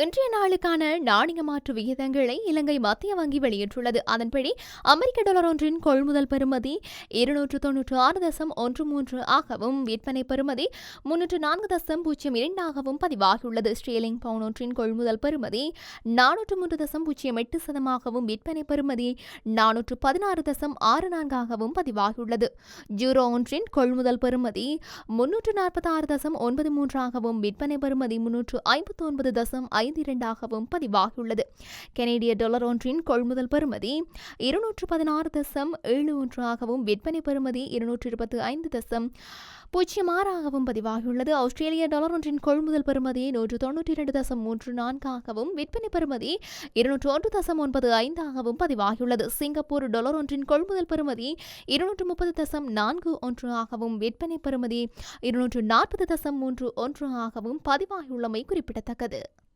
இன்றைய நாளுக்கான நாணய மாற்று விகிதங்களை இலங்கை மத்திய வங்கி வெளியிட்டுள்ளது. அதன்படி அமெரிக்க டாலர் ஒன்றின் கொள்முதல் பெறுமதி 296.13 ஆகவும் விற்பனை பெறுமதி 304.02 ஆகவும் பதிவாகியுள்ளது. ஸ்டேலிங் பவுண்ட் ஒன்றின் கொள்முதல் பெறுமதி 403.08 ஆகவும் விற்பனை பெறுமதி 416.64 ஆகவும் பதிவாகியுள்ளது. யூரோ ஒன்றின் கொள்முதல் பெறுமதி 346.93 ஆகவும் விற்பனை பெறுமதி 359.52 பதிவாகியுள்ளது. கனேடிய டாலர் ஒன்றின் கொள்முதல் பெறுமதி 216.71 ஆகவும் விற்பனை பெறுமதி 225.06 ஆகவும் பதிவாகியுள்ளது. ஆஸ்திரேலிய டாலர் ஒன்றின் கொள்முதல் பெறுமதி 192.34 ஆகவும் விற்பனை பெறுமதி 201.95 ஆகவும் பதிவாகியுள்ளது. சிங்கப்பூர் டாலர் ஒன்றின் கொள்முதல் பெறுமதி 230.41 ஆகவும் விற்பனை பெறுமதி 240.31 ஆகவும் பதிவாகியுள்ளமை குறிப்பிடத்தக்கது.